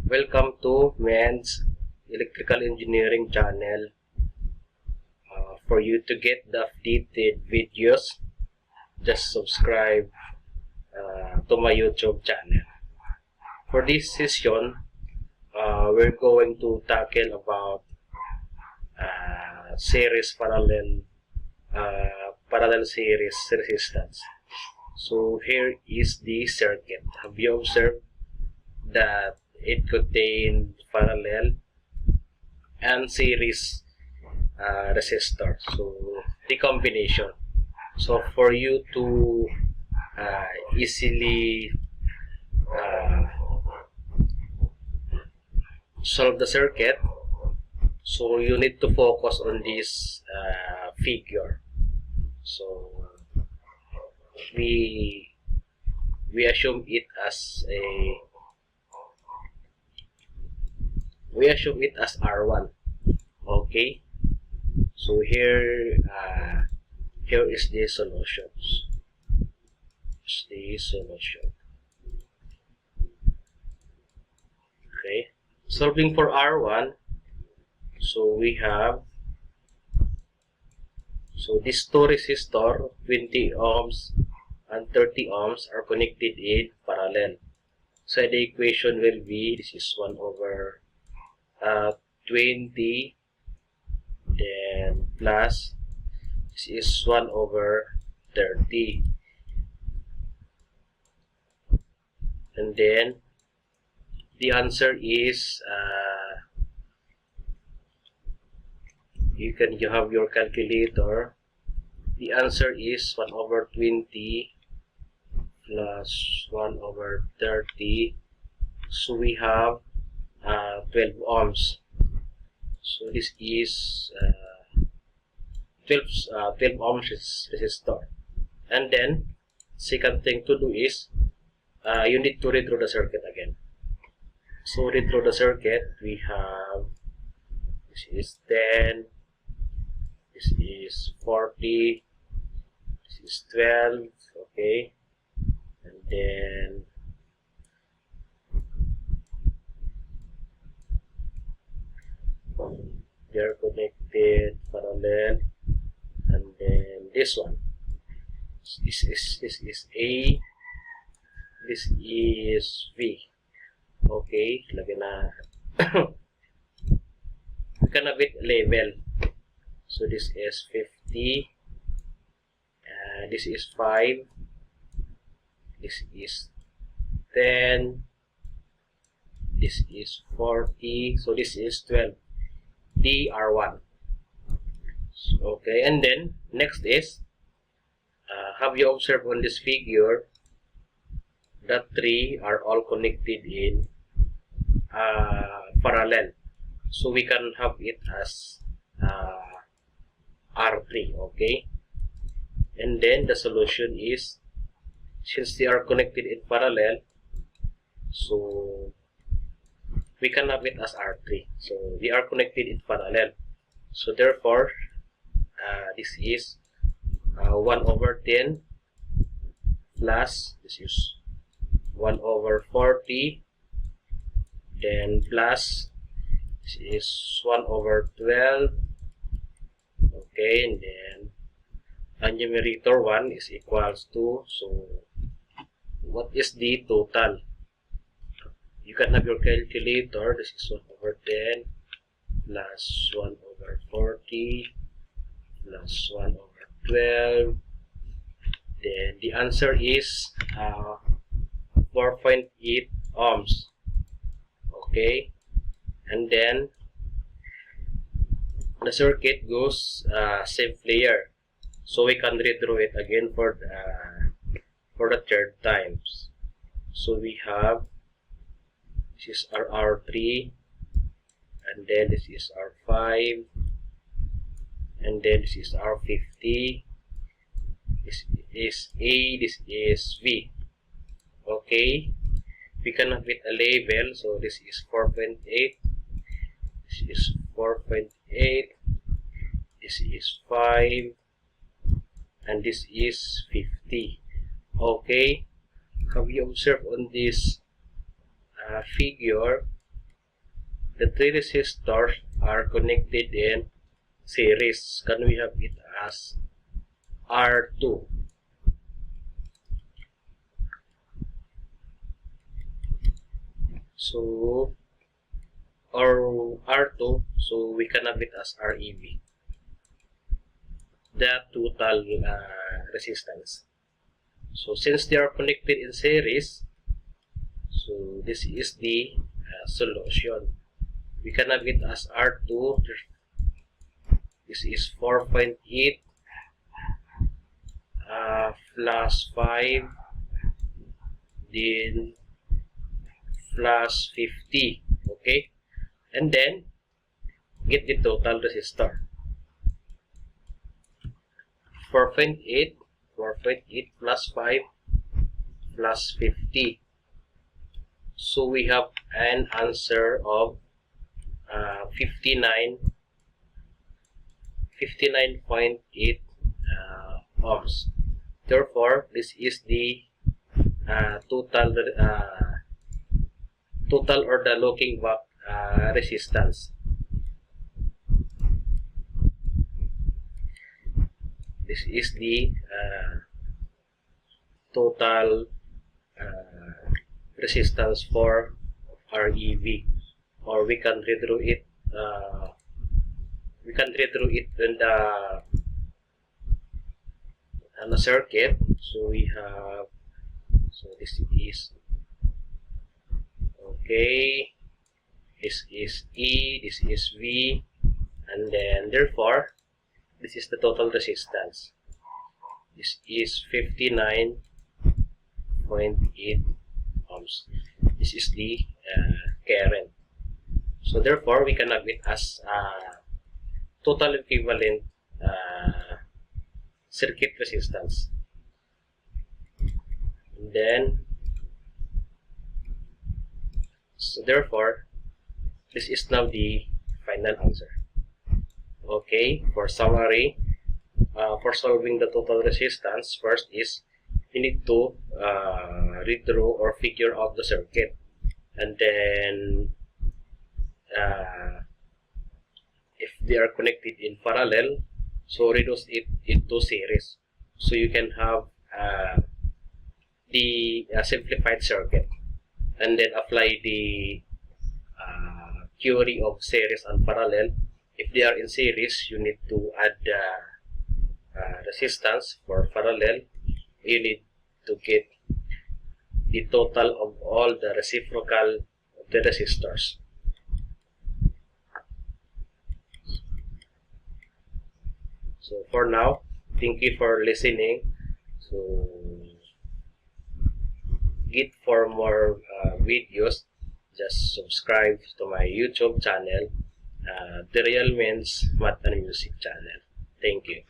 Welcome to Men's Electrical Engineering channel. For you to get the updated videos, just subscribe to my YouTube channel. For this session, we're going to tackle about series parallel series resistance. So here is the circuit. Have you observed that it contains parallel and series resistor? So the combination. So for you to easily solve the circuit, so you need to focus on this figure. So we assume it as R1. Okay, so here is the solutions. Okay, solving for R1. So we have, these two resistors, 20 ohms and 30 ohms, are connected in parallel. So the equation will be, this is 1 over 20, then plus, this is 1 over 30. And then the answer is, you have your calculator. The answer is 1 over 20 plus 1 over 30. So we have 12 ohms. So this is 12 ohms resistor. And then second thing to do is you need to read through the circuit again. So read through the circuit. We have, this is 10, this is 40, this is 12, okay, and then they are connected parallel, and then this one, this is A, this is V. Okay, lagyan na we can have it label. So this is 50, this is 5, this is 10, this is 40, so this is 12, DR1. Okay, and then next is, have you observed on this figure that 3 are all connected in parallel? So we can have it as R3, okay? And then the solution is, since they are connected in parallel, so we can have it as R3. So they are connected in parallel. So therefore, this is 1 over 10 plus, this is 1 over 40, then plus, this is 1 over 12, okay, and then a numerator 1 is equals to, so what is the total? You can have your calculator. This is 1 over 10 plus 1 over 40 plus 1 over 12. Then the answer is 4.8 ohms. Okay, and then the circuit goes same layer. So we can read through it again for the third times. So we have, this is our R3, and then this is R5, and then this is R50, this is A, this is V. Okay, we can have it a label. So this is 4.8, this is 4.8, this is 5, and this is 50. Okay, have you observed on this figure the three resistors are connected in series. Can we have it as R2? So, or R2, so we can have it as REV, the total resistance. So since they are connected in series, so this is the solution. We can have it as R2. This is 4.8 plus 5, then plus 50. Okay, and then get the total resistor. 4.8 plus 5 plus 50. So we have an answer of 59.8 ohms. Therefore, this is the total or the looking back resistance. This is the total resistance for REV, or we can redraw it. In the circuit. So we have. So this is okay. This is E. This is V, and then therefore this is the total resistance. This is 59.8 ohms. This is the current. So therefore, we can have it as total equivalent circuit resistance. And then, so therefore, this is now the final answer. Okay, for summary, for solving the total resistance, first is you need to redraw or figure out the circuit, and then if they are connected in parallel, so reduce it into series, so you can have the simplified circuit, and then apply the theory of series and parallel. If they are in series, you need to add resistance. For parallel, you need to get the total of all the reciprocal of the resistors. So for now, thank you for listening. So get for more videos, just subscribe to my YouTube channel, The Real Men's Math and Music channel. Thank you.